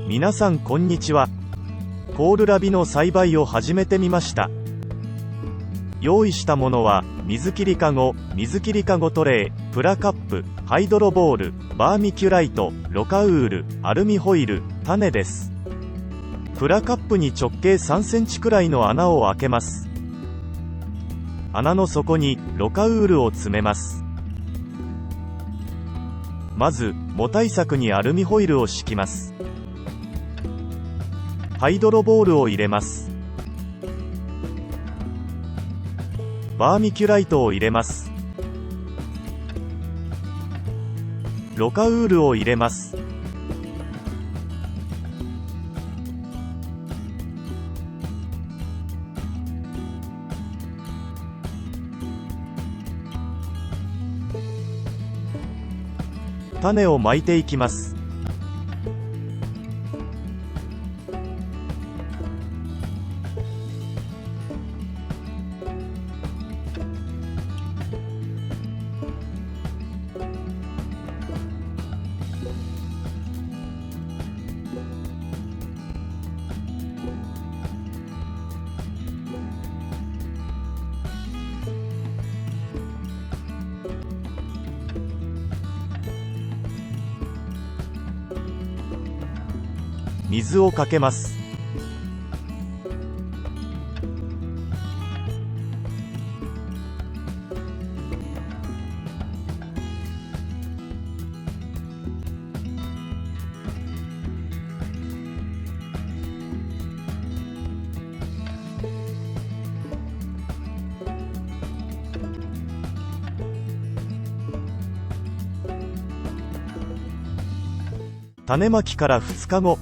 皆さんこんにちは。コールラビの栽培を始めてみました。用意したものは、水切りかご、水切りかごトレイ、プラカップ、ハイドロボール、バーミキュライト、ロカウール、アルミホイル、種です。プラカップに直径3センチくらいの穴を開けます。穴の底にロカウールを詰めます。まず、もたい柵にアルミホイルを敷きます。ハイドロボールを入れます。バーミキュライトを入れます。ロカウールを入れます。種をまいていきます。水をかけます。種まきから2日後。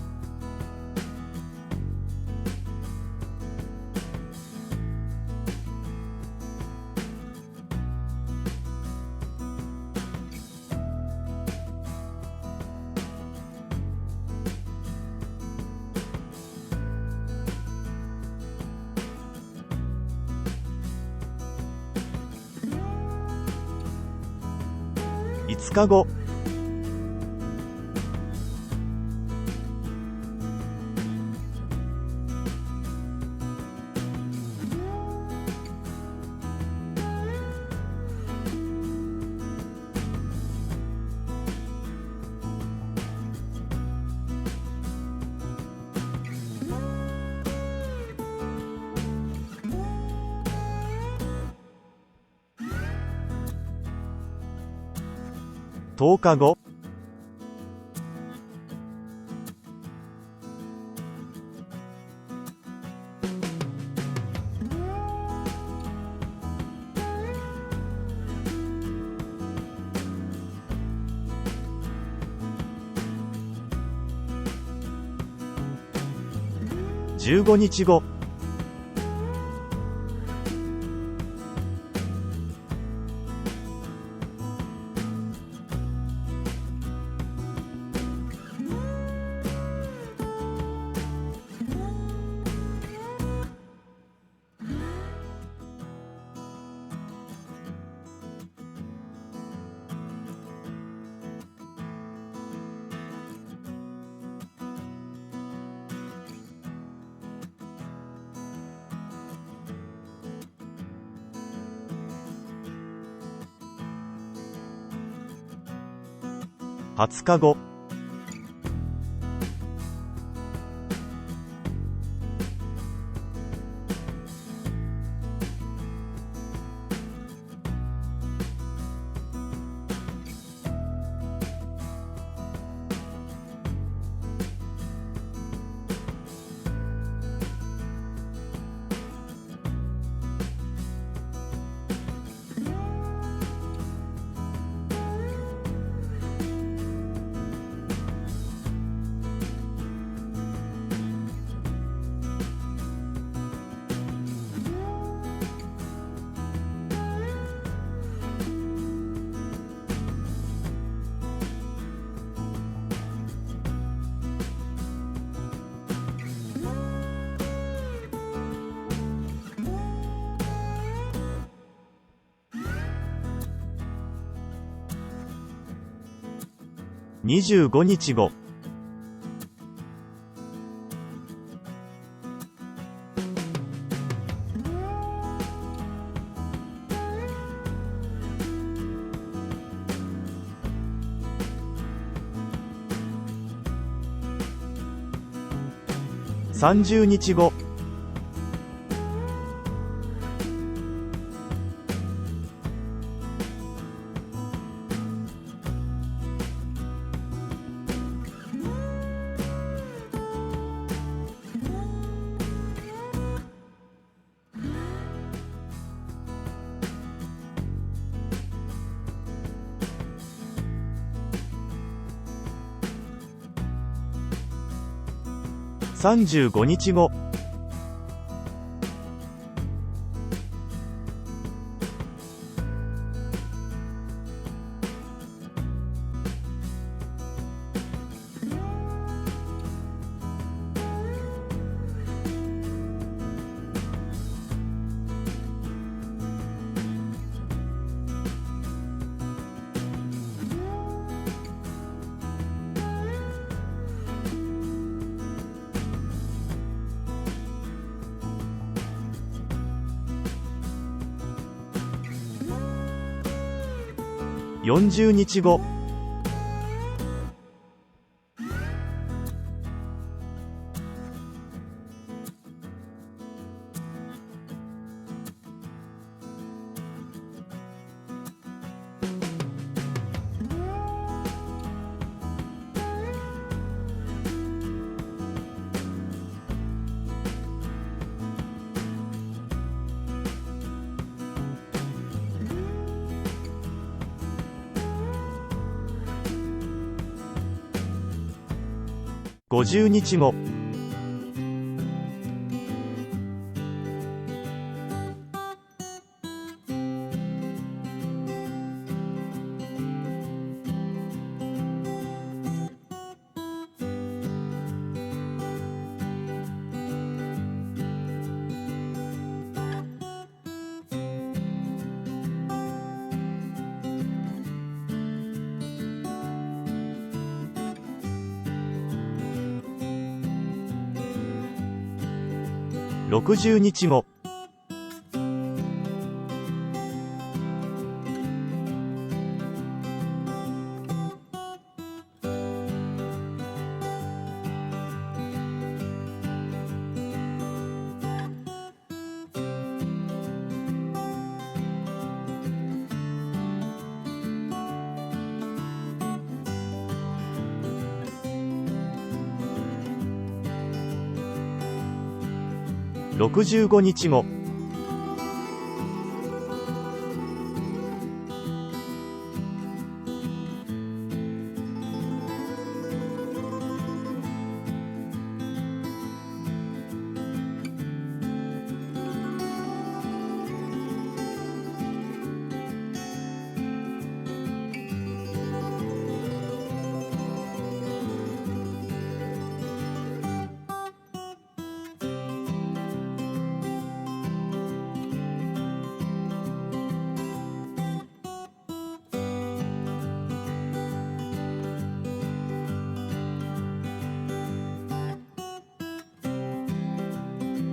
5日後。10日後。15日後。20日後。25日後。30日後、35日後、40日後、50日後、60日後、65日後、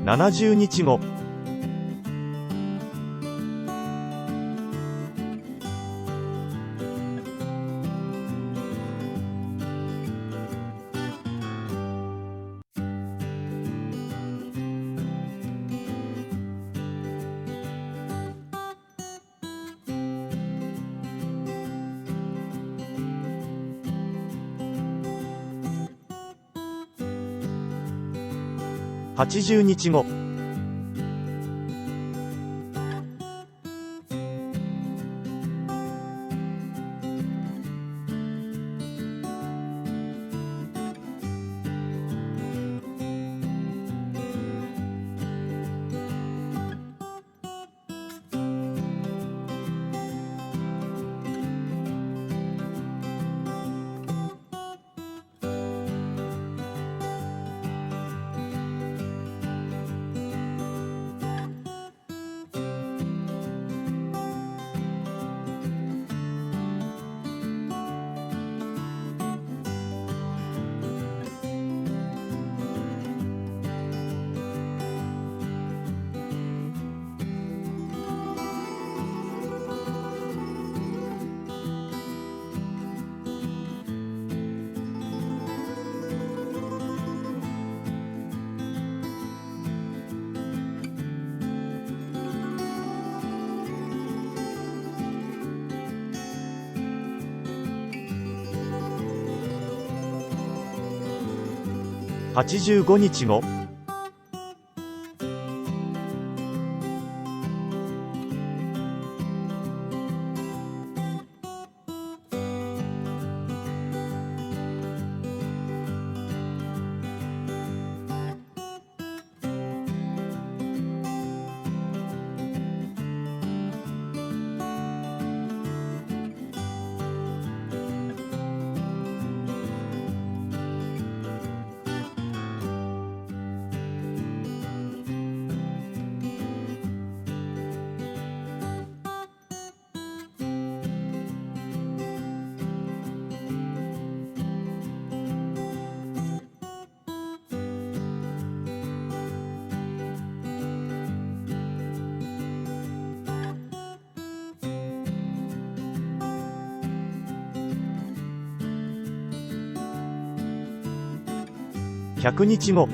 70日後、80日後、85日後。100日後。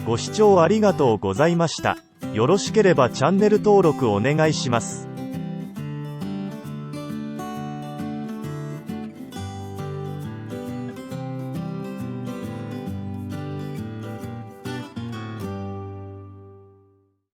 ご視聴ありがとうございました。よろしければチャンネル登録お願いします。